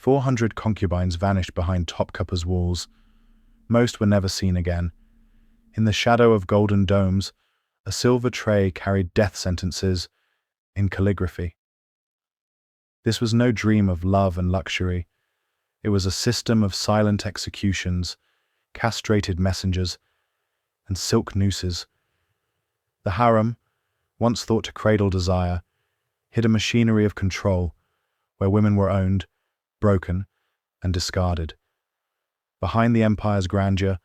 400 concubines vanished behind Topkapa's walls. Most were never seen again. In the shadow of golden domes, a silver tray carried death sentences in calligraphy. This was no dream of love and luxury. It was a system of silent executions, castrated messengers, and silk nooses. The harem, once thought to cradle desire, hid a machinery of control where women were owned, broken, and discarded. Behind the empire's grandeur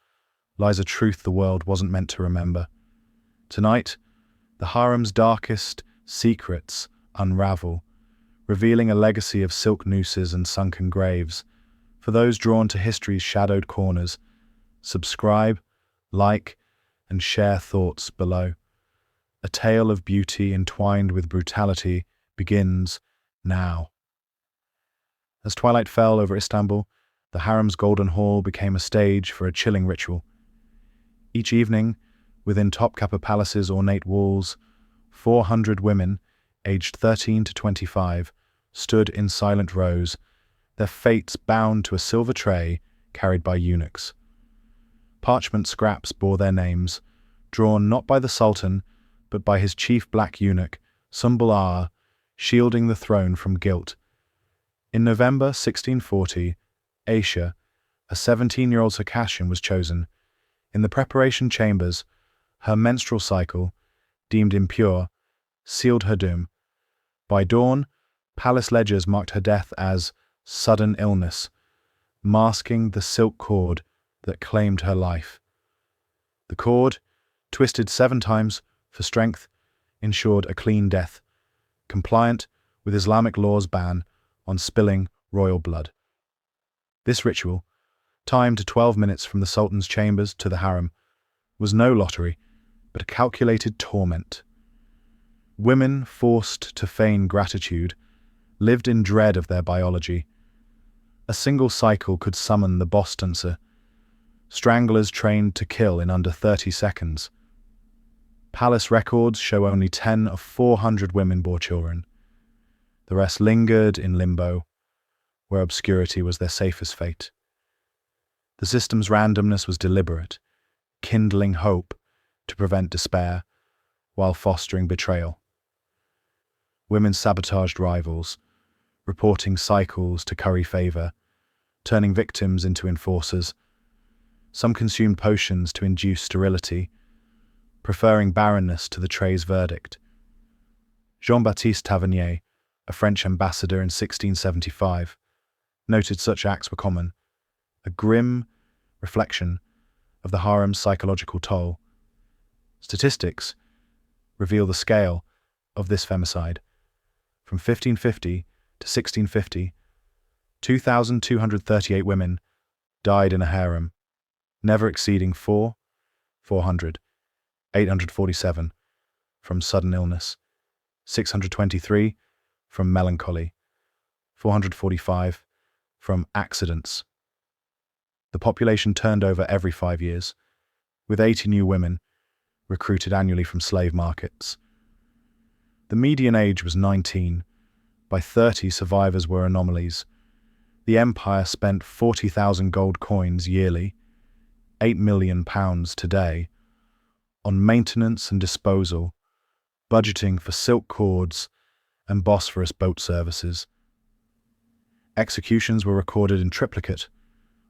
lies a truth the world wasn't meant to remember. Tonight, the harem's darkest secrets unravel, revealing a legacy of silk nooses and sunken graves. For those drawn to history's shadowed corners, subscribe, like, and share thoughts below. A tale of beauty entwined with brutality begins now. As twilight fell over Istanbul, the harem's golden hall became a stage for a chilling ritual. Each evening, within Topkapı Palace's ornate walls, 400 women, aged 13 to 25, stood in silent rows, their fates bound to a silver tray carried by eunuchs. Parchment scraps bore their names, drawn not by the Sultan, but by his chief black eunuch, Sümbül Ağa, shielding the throne from guilt. In November 1640, Aisha, a 17-year-old Circassian, was chosen. In the preparation chambers, her menstrual cycle, deemed impure, sealed her doom. By dawn, palace ledgers marked her death as sudden illness, masking the silk cord that claimed her life. The cord, twisted 7 times for strength, ensured a clean death, compliant with Islamic law's ban on spilling royal blood. This ritual, timed to 12 minutes from the Sultan's chambers to the harem, was no lottery, but a calculated torment. Women forced to feign gratitude lived in dread of their biology. A single cycle could summon the boss dancer, stranglers trained to kill in under 30 seconds. Palace records show only 10 of 400 women bore children. The rest lingered in limbo, where obscurity was their safest fate. The system's randomness was deliberate, kindling hope to prevent despair, while fostering betrayal. Women sabotaged rivals, reporting cycles to curry favor, turning victims into enforcers. Some consumed potions to induce sterility, preferring barrenness to the tray's verdict. Jean-Baptiste Tavernier, a French ambassador in 1675, noted such acts were common, a grim reflection of the harem's psychological toll. Statistics reveal the scale of this femicide. From 1550 to 1650, 2,238 women died in a harem, never exceeding 400, 847 from sudden illness, 623 from melancholy, 445 from accidents. The population turned over every 5 years, with 80 new women recruited annually from slave markets. The median age was 19. By 30, survivors were anomalies. The empire spent 40,000 gold coins yearly, £8 million today, on maintenance and disposal, budgeting for silk cords and Bosphorus boat services. Executions were recorded in triplicate,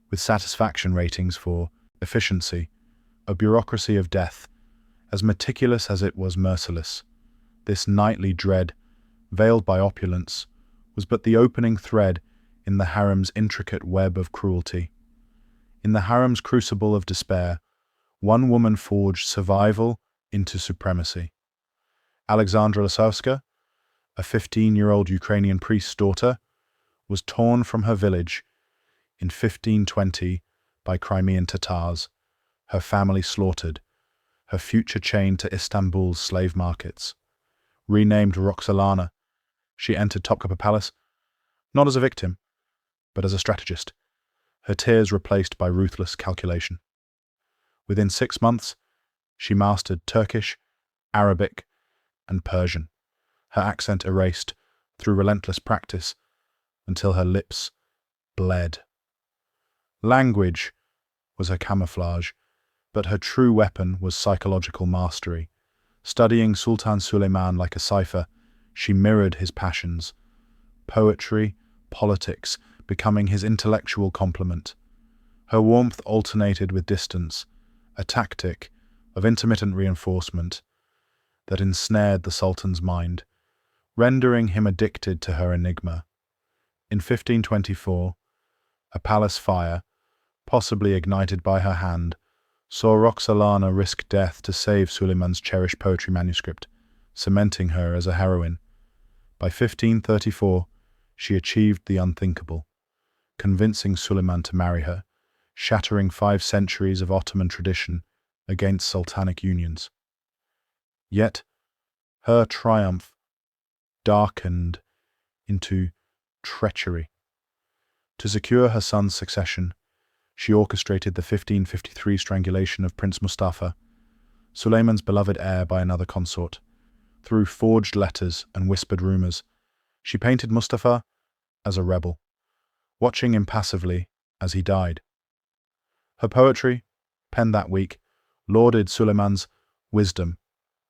with satisfaction ratings for efficiency, a bureaucracy of death, as meticulous as it was merciless. This nightly dread, veiled by opulence, was but the opening thread in the harem's intricate web of cruelty. In the harem's crucible of despair, one woman forged survival into supremacy. Alexandra Lasowska, a 15-year-old Ukrainian priest's daughter, was torn from her village in 1520 by Crimean Tatars, her family slaughtered, her future chained to Istanbul's slave markets. Renamed Roxolana, she entered Topkapı Palace, not as a victim, but as a strategist, her tears replaced by ruthless calculation. Within 6 months, she mastered Turkish, Arabic, and Persian, her accent erased through relentless practice until her lips bled. Language was her camouflage, but her true weapon was psychological mastery. Studying Sultan Suleiman like a cipher, she mirrored his passions, poetry, politics, becoming his intellectual complement. Her warmth alternated with distance, a tactic of intermittent reinforcement that ensnared the Sultan's mind, rendering him addicted to her enigma. In 1524, a palace fire, possibly ignited by her hand, saw Roxolana risk death to save Suleiman's cherished poetry manuscript, cementing her as a heroine. By 1534, she achieved the unthinkable, convincing Suleiman to marry her, shattering 5 centuries of Ottoman tradition against sultanic unions. Yet, her triumph darkened into treachery. To secure her son's succession, she orchestrated the 1553 strangulation of Prince Mustafa, Suleiman's beloved heir, by another consort. Through forged letters and whispered rumors, she painted Mustafa as a rebel, watching impassively as he died. Her poetry, penned that week, lauded Suleiman's wisdom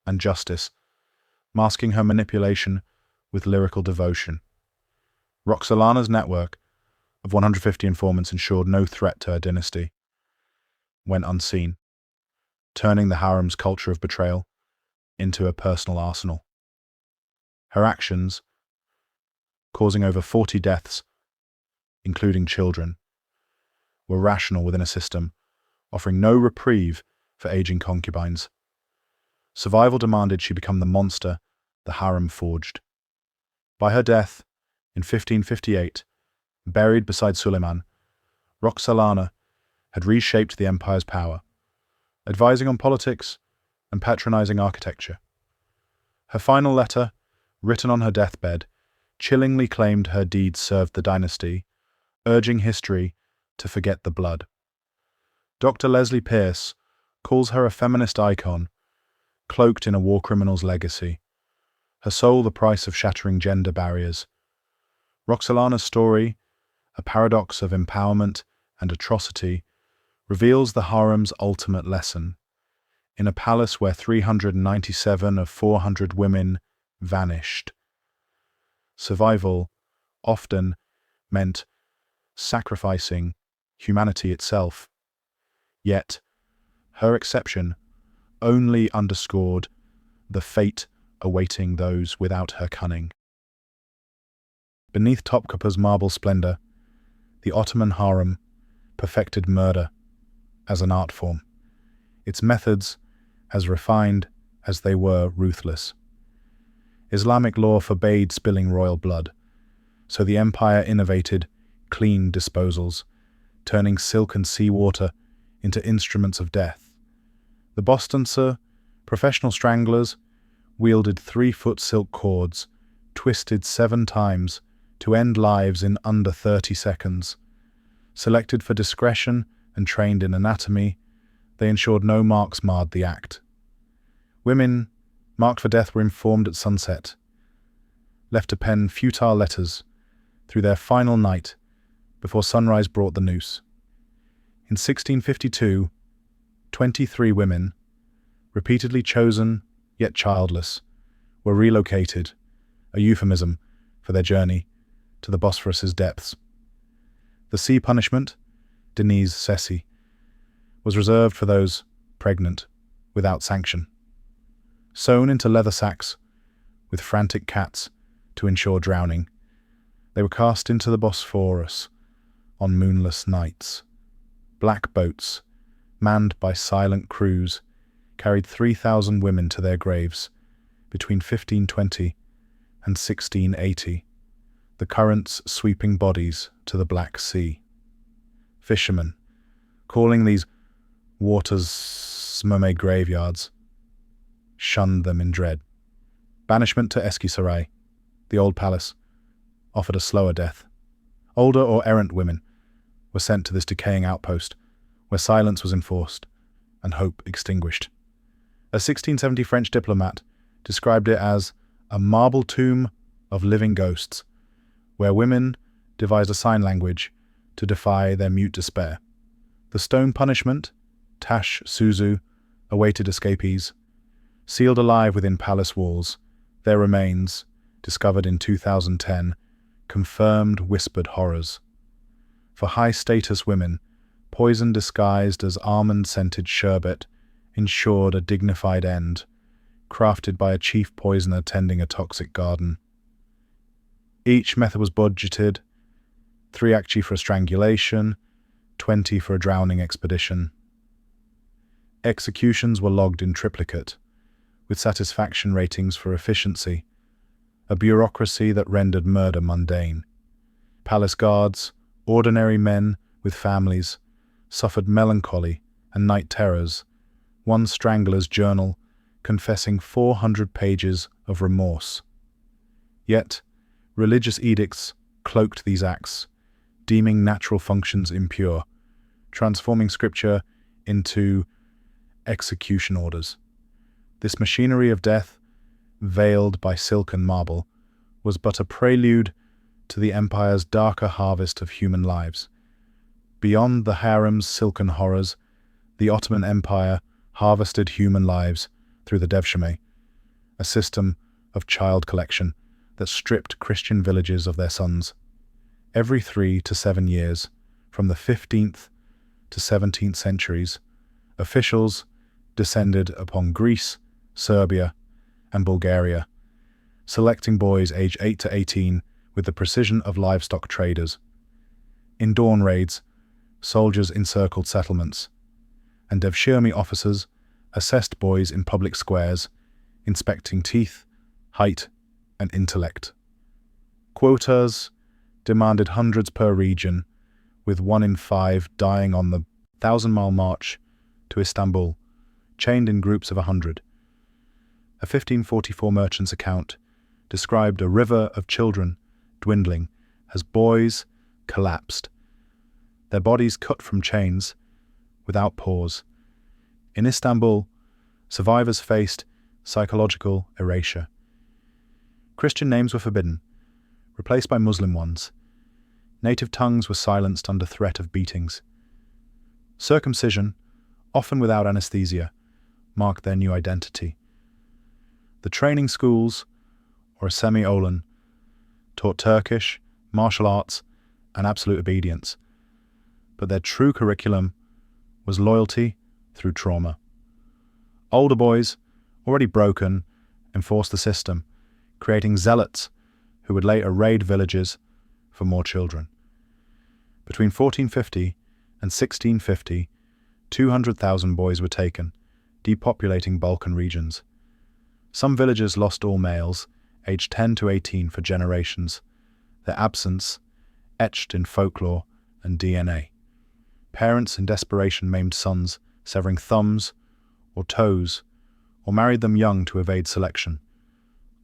and justice, masking her manipulation with lyrical devotion. Roxolana's network of 150 informants ensured no threat to her dynasty went unseen, turning the harem's culture of betrayal into a personal arsenal. Her actions, causing over 40 deaths, including children, were rational within a system offering no reprieve for aging concubines. Survival demanded she become the monster the harem forged. By her death, in 1558, buried beside Suleiman, Roxolana had reshaped the empire's power, advising on politics and patronizing architecture. Her final letter, written on her deathbed, chillingly claimed her deeds served the dynasty, urging history to forget the blood. Dr. Leslie Pierce calls her a feminist icon, cloaked in a war criminal's legacy, her soul the price of shattering gender barriers. Roxolana's story, a paradox of empowerment and atrocity, reveals the harem's ultimate lesson. In a palace where 397 of 400 women vanished, survival often meant sacrificing humanity itself. Yet, her exception only underscored the fate awaiting those without her cunning. Beneath Topkapi's marble splendor, the Ottoman harem perfected murder as an art form, its methods as refined as they were ruthless. Islamic law forbade spilling royal blood, so the empire innovated clean disposals, turning silk and seawater into instruments of death. The Bostancer, professional stranglers, wielded 3-foot silk cords, twisted 7 times to end lives in under 30 seconds. Selected for discretion and trained in anatomy, they ensured no marks marred the act. Women marked for death were informed at sunset, left to pen futile letters through their final night before sunrise brought the noose. In 1652, 23 women, repeatedly chosen yet childless, were relocated, a euphemism for their journey to the Bosphorus's depths. The sea punishment, Denise Ceci, was reserved for those pregnant without sanction. Sewn into leather sacks with frantic cats to ensure drowning, they were cast into the Bosphorus on moonless nights. Black boats, manned by silent crews, carried 3,000 women to their graves between 1520 and 1680, the currents sweeping bodies to the Black Sea. Fishermen, calling these waters mermaid graveyards, shunned them in dread. Banishment to Eskişehir, the old palace, offered a slower death. Older or errant women were sent to this decaying outpost, where silence was enforced and hope extinguished. A 1670 French diplomat described it as a marble tomb of living ghosts, where women devised a sign language to defy their mute despair. The stone punishment, Tash Suzu, awaited escapees. Sealed alive within palace walls, their remains, discovered in 2010, confirmed whispered horrors. For high-status women, poison disguised as almond-scented sherbet ensured a dignified end, crafted by a chief poisoner tending a toxic garden. Each method was budgeted, 3 acchi for a strangulation, 20 for a drowning expedition. Executions were logged in triplicate, with satisfaction ratings for efficiency, a bureaucracy that rendered murder mundane. Palace guards, ordinary men with families, suffered melancholy and night terrors, one strangler's journal confessing 400 pages of remorse. Yet, religious edicts cloaked these acts, deeming natural functions impure, transforming scripture into execution orders. This machinery of death, veiled by silk and marble, was but a prelude to the empire's darker harvest of human lives. Beyond the harem's silken horrors, the Ottoman Empire harvested human lives through the devshirme, a system of child collection that stripped Christian villages of their sons. Every 3 to 7 years, from the 15th to 17th centuries, officials descended upon Greece, Serbia, and Bulgaria, selecting boys aged 8 to 18 with the precision of livestock traders. In dawn raids, soldiers encircled settlements, and devshirme officers assessed boys in public squares, inspecting teeth, height, and intellect. Quotas demanded hundreds per region, with 1 in 5 dying on the 1,000-mile march to Istanbul, chained in groups of 100. A 1544 merchant's account described a river of children dwindling as boys collapsed, their bodies cut from chains without pause. In Istanbul, survivors faced psychological erasure. Christian names were forbidden, replaced by Muslim ones. Native tongues were silenced under threat of beatings. Circumcision, often without anesthesia, marked their new identity. The training schools, or a semi-olan, taught Turkish, martial arts, and absolute obedience, but their true curriculum was loyalty through trauma. Older boys, already broken, enforced the system, creating zealots who would later raid villages for more children. Between 1450 and 1650, 200,000 boys were taken, depopulating Balkan regions. Some villages lost all males, aged 10 to 18 for generations, their absence etched in folklore and DNA. Parents in desperation maimed sons, severing thumbs or toes, or married them young to evade selection.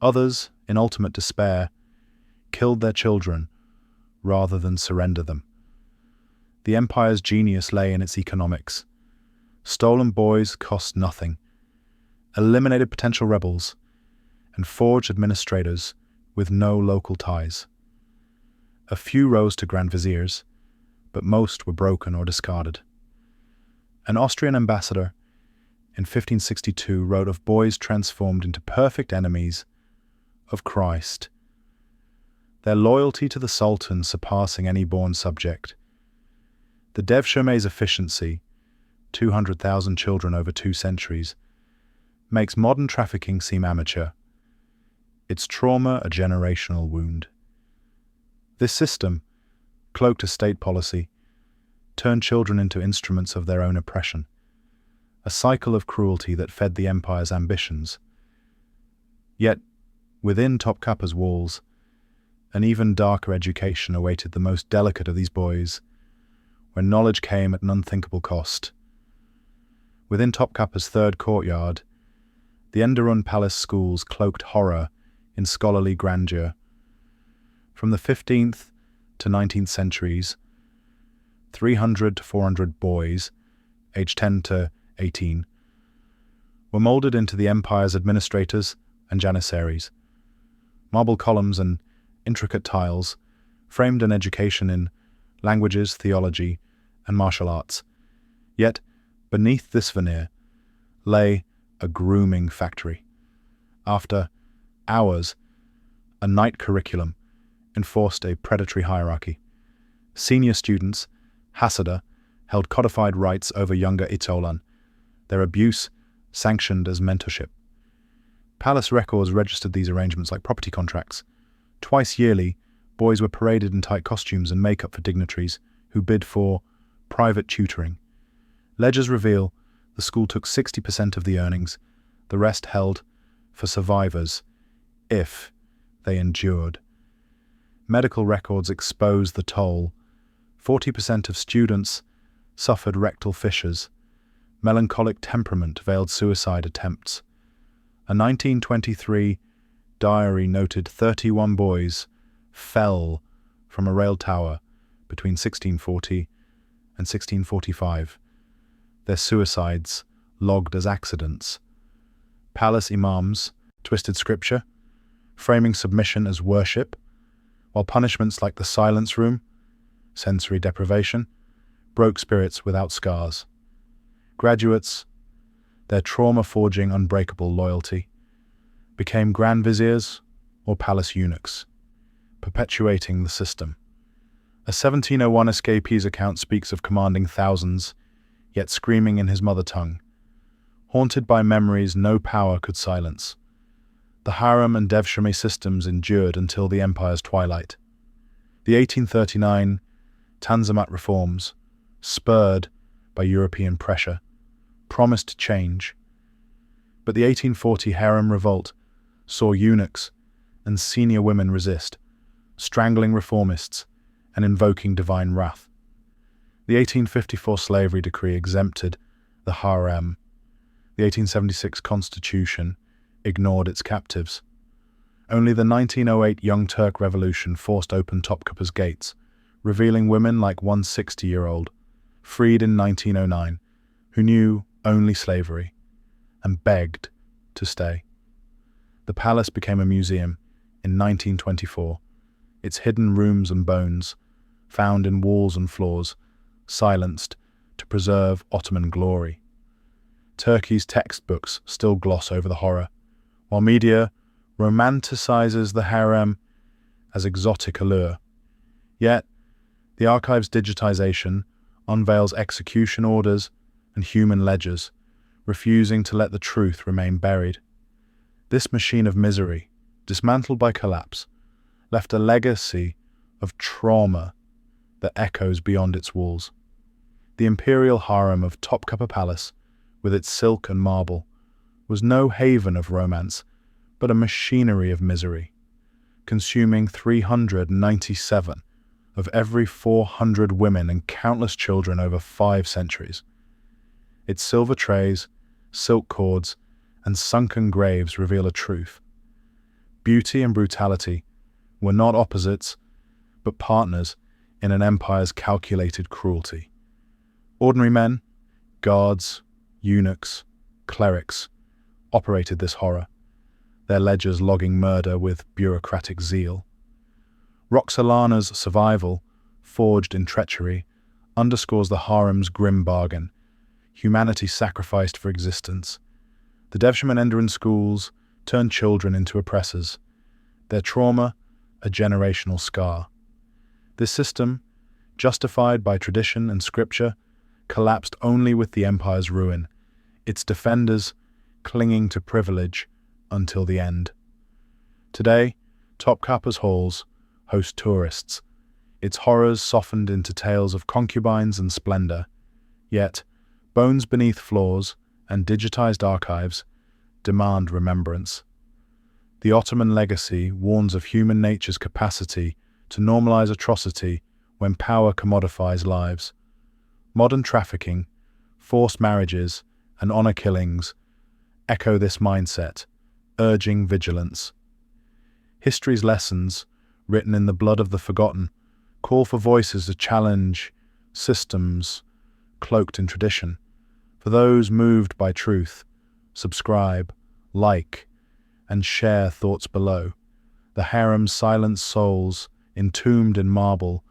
Others, in ultimate despair, killed their children rather than surrender them. The empire's genius lay in its economics. Stolen boys cost nothing, eliminated potential rebels, and forged administrators with no local ties. A few rose to grand viziers, but most were broken or discarded. An Austrian ambassador in 1562 wrote of boys transformed into perfect enemies of Christ, their loyalty to the Sultan surpassing any born subject. The devshirme's efficiency, 200,000 children over 2 centuries, makes modern trafficking seem amateur, its trauma a generational wound. This system, cloaked as state policy, turned children into instruments of their own oppression, a cycle of cruelty that fed the empire's ambitions. Yet, within Topkapi's walls, an even darker education awaited the most delicate of these boys, where knowledge came at an unthinkable cost. Within Topkapi's third courtyard, the Enderun Palace schools cloaked horror in scholarly grandeur. From the 15th to 19th centuries, 300 to 400 boys, aged 10 to 18, were molded into the empire's administrators and janissaries. Marble columns and intricate tiles framed an education in languages, theology, and martial arts. Yet, beneath this veneer lay a grooming factory. After hours, a night curriculum enforced a predatory hierarchy. Senior students, Hasada, held codified rights over younger Itolan, their abuse sanctioned as mentorship. Palace records registered these arrangements like property contracts. Twice yearly, boys were paraded in tight costumes and makeup for dignitaries who bid for private tutoring. Ledgers reveal the school took 60% of the earnings, the rest held for survivors, if they endured. Medical records expose the toll. 40% of students suffered rectal fissures. Melancholic temperament veiled suicide attempts. A 1923 diary noted 31 boys fell from a rail tower between 1640 and 1645. Their suicides logged as accidents. Palace imams twisted scripture, framing submission as worship, while punishments like the silence room, sensory deprivation, broke spirits without scars. Graduates, their trauma-forging unbreakable loyalty, became grand viziers or palace eunuchs, perpetuating the system. A 1701 escapee's account speaks of commanding thousands, yet screaming in his mother tongue, haunted by memories no power could silence. The Harem and Devshirme systems endured until the empire's twilight. The 1839 Tanzimat reforms, spurred by European pressure, promised change. But the 1840 Harem revolt saw eunuchs and senior women resist, strangling reformists and invoking divine wrath. The 1854 slavery decree exempted the Harem. The 1876 constitution ignored its captives. Only the 1908 Young Turk Revolution forced open Topkapi's gates, revealing women like one 60-year-old, freed in 1909, who knew only slavery and begged to stay. The palace became a museum in 1924, its hidden rooms and bones, found in walls and floors, silenced to preserve Ottoman glory. Turkey's textbooks still gloss over the horror, while media romanticizes the harem as exotic allure. Yet, the archive's digitization unveils execution orders and human ledgers, refusing to let the truth remain buried. This machine of misery, dismantled by collapse, left a legacy of trauma that echoes beyond its walls. The imperial harem of Topkapi Palace, with its silk and marble, was no haven of romance, but a machinery of misery, consuming 397 of every 400 women and countless children over 5 centuries. Its silver trays, silk cords, and sunken graves reveal a truth. Beauty and brutality were not opposites, but partners in an empire's calculated cruelty. Ordinary men, guards, eunuchs, clerics, operated this horror, their ledgers logging murder with bureaucratic zeal. Roxolana's survival, forged in treachery, underscores the harem's grim bargain, humanity sacrificed for existence. The Devshirme and Enderun schools turned children into oppressors, their trauma a generational scar. This system, justified by tradition and scripture, collapsed only with the empire's ruin, its defenders clinging to privilege until the end. Today, Topkapi's halls host tourists, its horrors softened into tales of concubines and splendor. Yet, bones beneath floors and digitized archives demand remembrance. The Ottoman legacy warns of human nature's capacity to normalize atrocity when power commodifies lives. Modern trafficking, forced marriages, and honor killings echo this mindset, urging vigilance. History's lessons, written in the blood of the forgotten, call for voices to challenge systems cloaked in tradition. For those moved by truth, subscribe, like, and share thoughts below. The harem's silent souls, entombed in marble,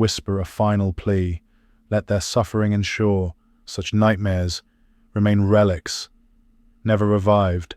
whisper a final plea. Let their suffering ensure such nightmares remain relics, never revived.